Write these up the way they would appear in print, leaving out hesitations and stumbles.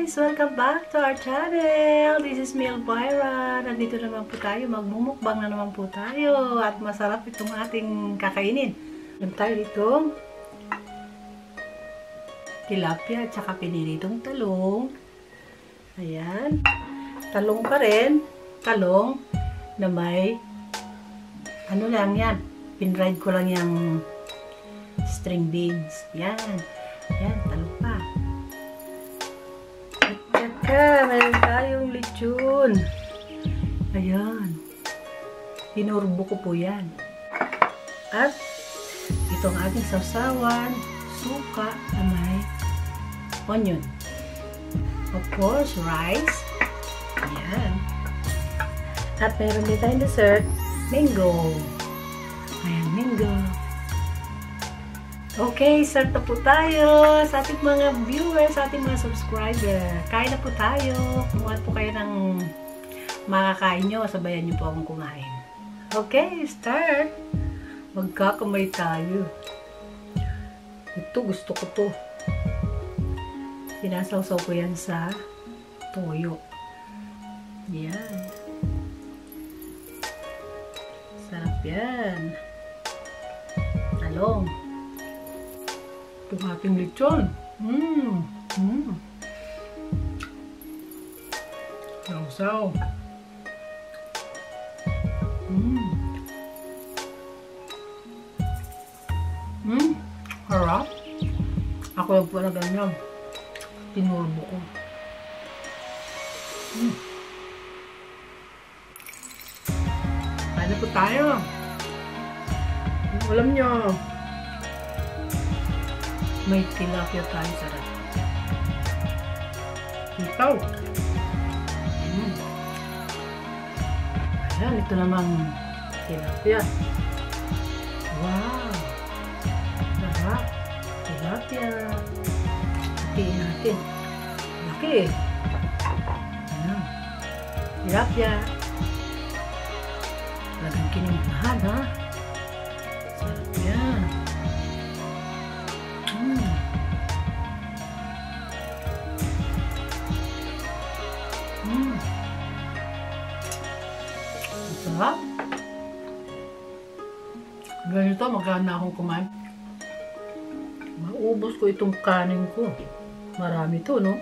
guys! Welcome back to our channel! This is me, Elvira. Nandito naman po tayo. Magmumukbang na naman po tayo. At masarap itong ating kakainin. Meron tayo dito tilapia at saka piniritong talong. Ayan. Talong pa rin. Talong na may ano lang yan. Pinride ko lang yung string beans. Yan. Yan. Talong pa. Meron tayong lechon. Ayan. Tinurbo ko po yan. At itong ating sausawan, suka na may onion. Of course, rice. Ayan. At meron din tayong dessert, mango. Ayan, mango. Okay, start na po tayo sa ating mga viewers, sa ating mga subscriber. Kain na po tayo. Kumuha po kayo ng makakain nyo. Sabayan nyo po akong kumain. Okay, start. Magkakamay tayo. Ito, gusto ko to. Sinasawsaw ko yan sa toyo. Yan. Sarap yan. Talong. Itong ating lechon. Sausaw. Harap. Ako lang po na ganyan. Tinurbo ko. Kaya na po tayo. Alam nyo, may tilapia tayo sa rep. Itaw. Ayan, ito namang tilapia. Wow! Sarap. Tilapia. Hatiin natin. Laki eh. Ayan. Tilapia. Talagang kinumbahan ha. Sarap yan. Sarap. Ganito, magkana akong kumain. Maubos ko itong kanin ko. Marami to, no?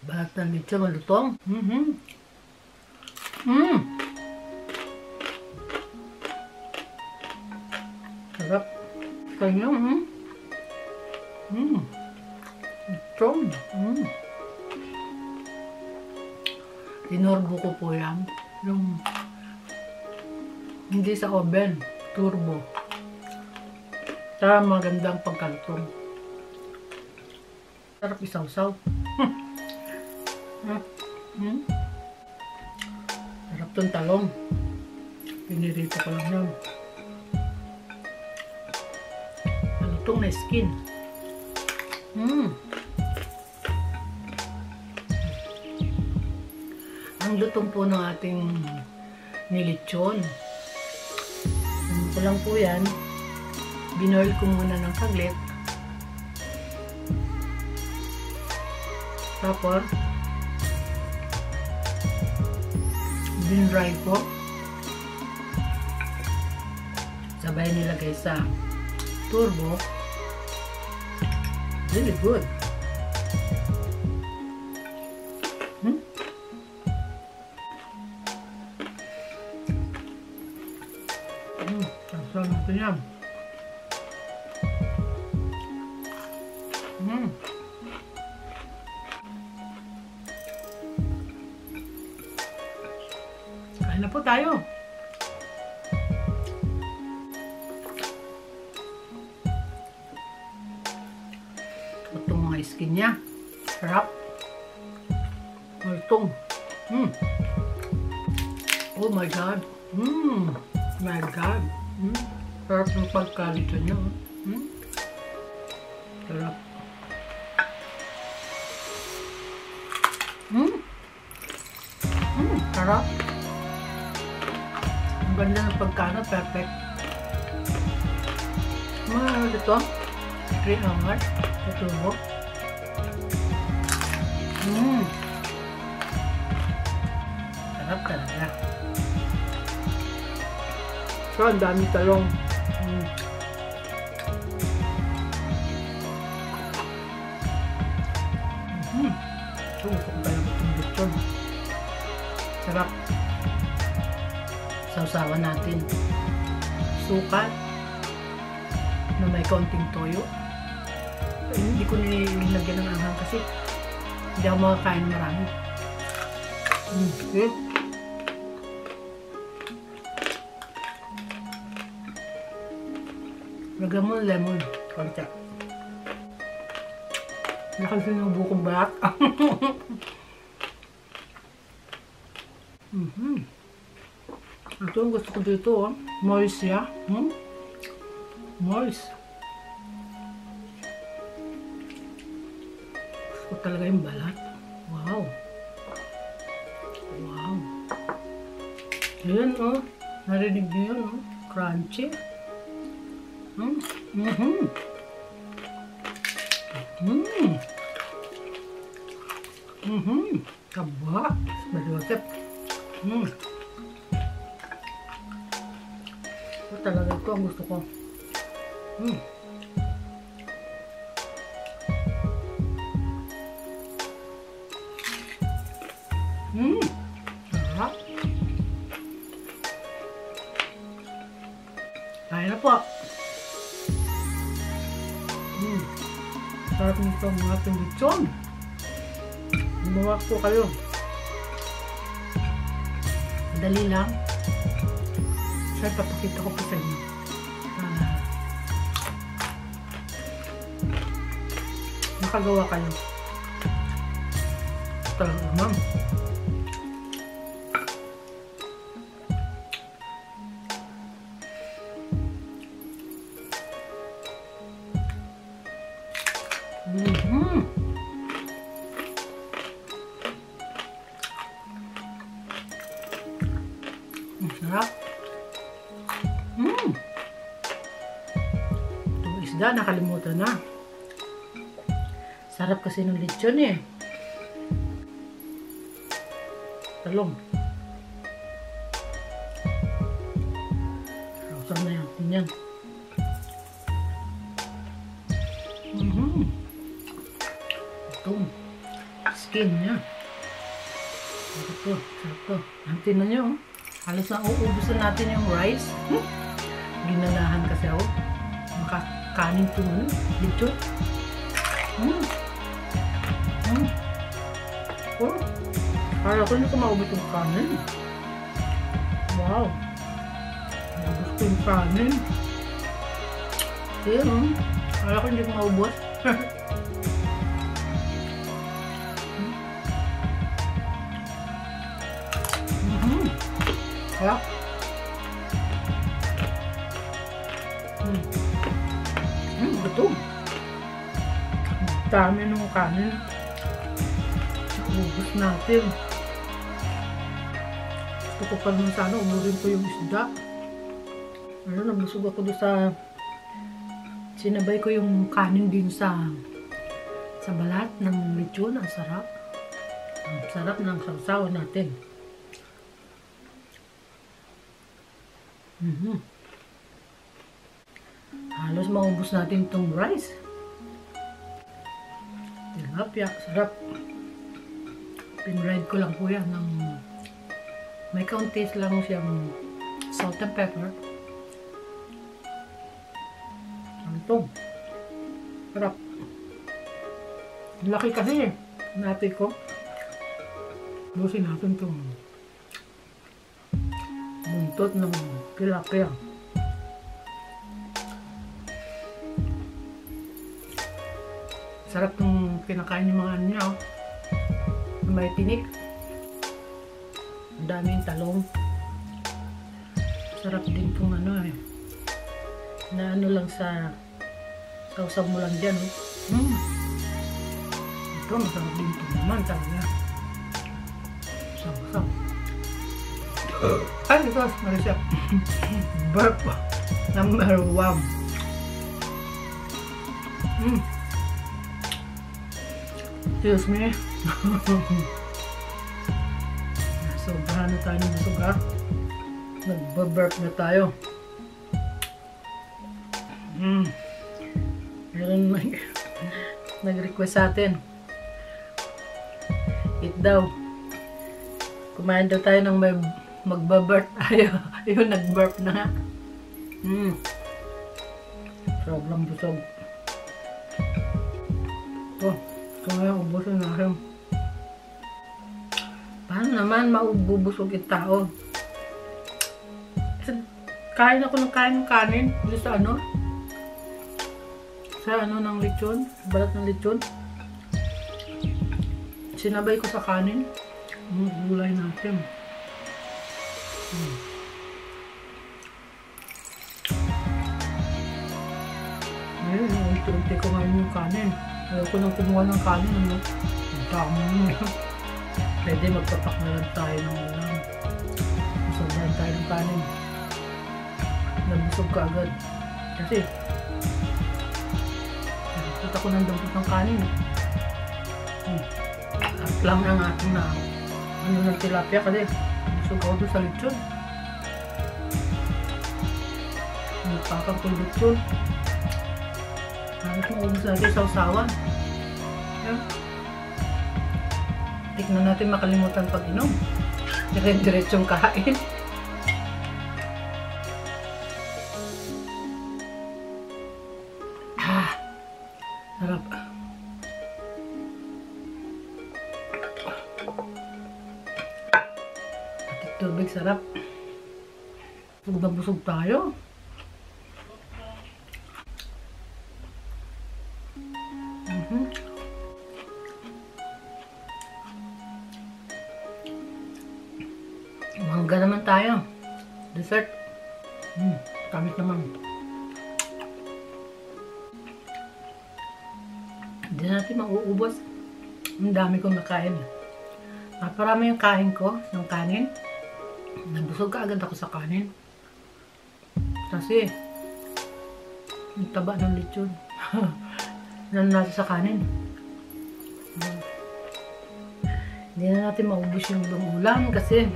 Bahat ng lechon, malutong. Sarap. Kanya, lechon. Tinurbo ko po yan. Yung hindi sa oven. Turbo. Tsaka magandang pagkaltong. Sarap isawsaw. Sarap tong talong. Pinirito ko lang yan. Malutong na skin. Ang lutong po ng ating nilitsyon. Ito lang po yan. Binoil ko muna ng saglit. Tapos, bin-dry ko. Sabay nilagay sa turbo. Really good. Sarap natin yan. Kain na po tayo. Itong mga skin niya. Sarap. Malutong. Oh my God. My God. Sarap ng pagkalito niya. Sarap. Sarap. Ang ganda ng pagkano. Perfect. Ano dito? 3 hours. Tutubo. Sarap talaga. So, ang dami talong. So, gusto ko pala itong lechon. Sarap. Sausawan natin. Sukat na may kaunting toyo. Hindi ko nilagyan ng anghang kasi hindi ako makakain marami. Okay. Lagyan mo lemon. Konti. Nakal sinubo kong balat. Ito ang gusto ko dito. Moist siya. Moist. Gusto ko talaga yung balat. Wow. Wow. Ayan narinig niyo yun crunchy. Kaba. Malutip. Ito talaga ito ang gusto ko. Sarap. Kaya na po. Sarap nito ang ating lechon. Gumawa po kayo. Dali lang. Siyempre, papakita ko po sa inyo. Nakagawa kayo. Talaga naman. Sarap. Itong isda, nakalimutan na. Sarap kasi ng lechon Talong. Sarap na yan. Tingnan. Itong skin niya. Sarap to. Sarap to. Tingnan nyo. Halos na uubusan natin yung rice. Ginanahan kasi ako. Makakanin ito lechon. Para ko hindi ko maubos yung kanin. Wow. Maubos ko yung kanin. Ayan para ko hindi ko maubos. Kaya gutom. Dami ng kanin. Ubus natin. Gusto ko pa naman sana umurin ko yung isda. Nabusog ako doon sa sinabay ko yung kanin din sa balat ng lechon. Ang sarap. Ang sarap ng sausawan natin. Halos maubos natin itong rice. Tilapia, sarap. Pinride ko lang po yan ng may kaunti lang siyang salt and pepper. Ito. Sarap. Laki kasi natin ko. Lusin natin itong buntot ng tilapia. Sarap ng kinakain yung mga ano niya. May tinik. Ang daming talong. Sarap din itong ano na ano lang sa sausaw mo lang dyan. Ito masarap din ito naman talaga. Sausaw. Ay, ito, Marisa. Burp. Number 1. Excuse me. Sobrahan na tayo ng busog ha. Nagbaburp na tayo. Meron nag-request sa atin. Eat daw. Kumain daw tayo ng may magbaburp tayo. Yun, nag-burp na nga. Sobrang busog. Ito. Ito ngayon, ubusin natin. Paano naman maububusog yung tao? Kain ako ng kanin. Dito sa ano? Sa ano ng lechon. Balat ng lechon. Sinabay ko sa kanin. Gulay natin. Ayun, unti-unti ko ngayon yung kanin. Ayaw ko nang kumuha ng kanin. Ano? Ang dami niya. Pwede magpapak na lang tayo ng ulam. Sobrahan tayo ng kanin. Nabusog ka agad. Kasi nakikita ko ng dampot ng kanin. At lang ang ating na ano ng tilapia kasi busog ako doon sa lechon. Magpakang kong lechon. Halos maubos natin sa usawan. Tignan natin makalimutan pag-inom. Dire-diretsong kain. Sarap. Patik tubig, sarap. Busog na busog tayo. Mangga naman tayo. Dessert. Tamis naman. Hindi natin mauubos. Ang dami kong nakain. Naparami yung kain ko ng kanin. Nabusog ka agad ako sa kanin. Kasi yung taba ng lechon. Natin sa kanin. Hindi na natin maubos yung ibang ulam kasi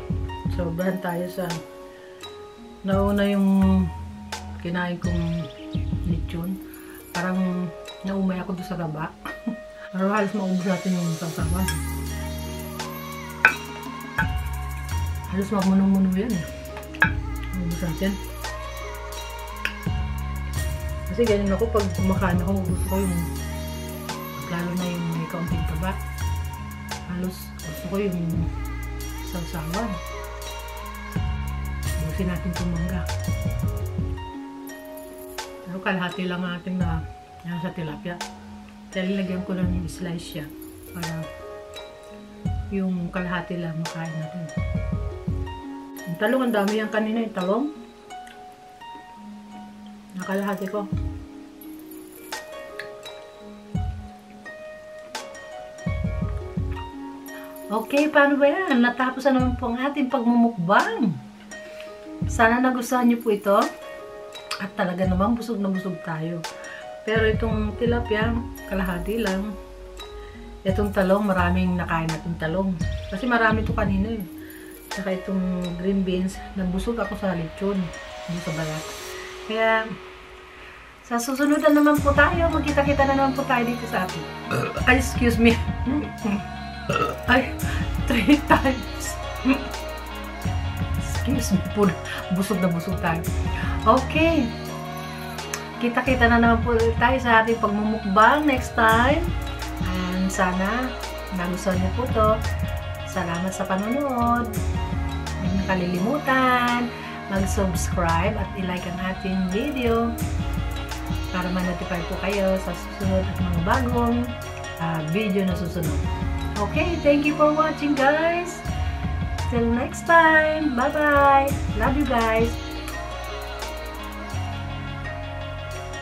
sobrahan tayo sa nauna yung kinain kong lechon. Parang naumay ako doon sa gaba. Pero halos maubos natin yung sasawan. Halos magmunong-muno yan eh. Maubos natin. Kasi ganyan ako pag kumakain ako, gusto ko yung lalo na yung may kaunting taba. Halos gusto ko yung sasawan. Ubusin natin itong mangga. Pero kalahati lang ating na yan sa tilapia. Kaya lagyan ko lang yung slice siya para yung kalahati lang makain natin. Yung talong, ang dami yan kanina yung talong. Nakalahati ko. Okay, paano ba yan? Natapos na naman po ang ating pagmumukbang. Sana nagustuhan niyo po ito. At talaga naman busog na busog tayo. Pero itong tilapia, kalahati lang. Itong talong, maraming nakain natin talong. Kasi marami ito kanina eh. Saka itong green beans, nabusog ako sa lechon. Hindi sa balat. Kaya, sa susunod na naman po tayo. Magkita-kita na naman po tayo dito sa atin. Ay, excuse me. Ay, 3 times. Excuse me po. Busog na busog tayo. Okay. Kita-kita na naman po tayo sa ating pagmumukbang next time. And sana nagustuhan niyo po to. Salamat sa panonood. Huwag niyo kalilimutan mag-subscribe at i-like ang ating video para ma-notify po kayo sa susunod at mga bagong video na susunod. Okay, thank you for watching guys. Till next time. Bye-bye. Love you guys.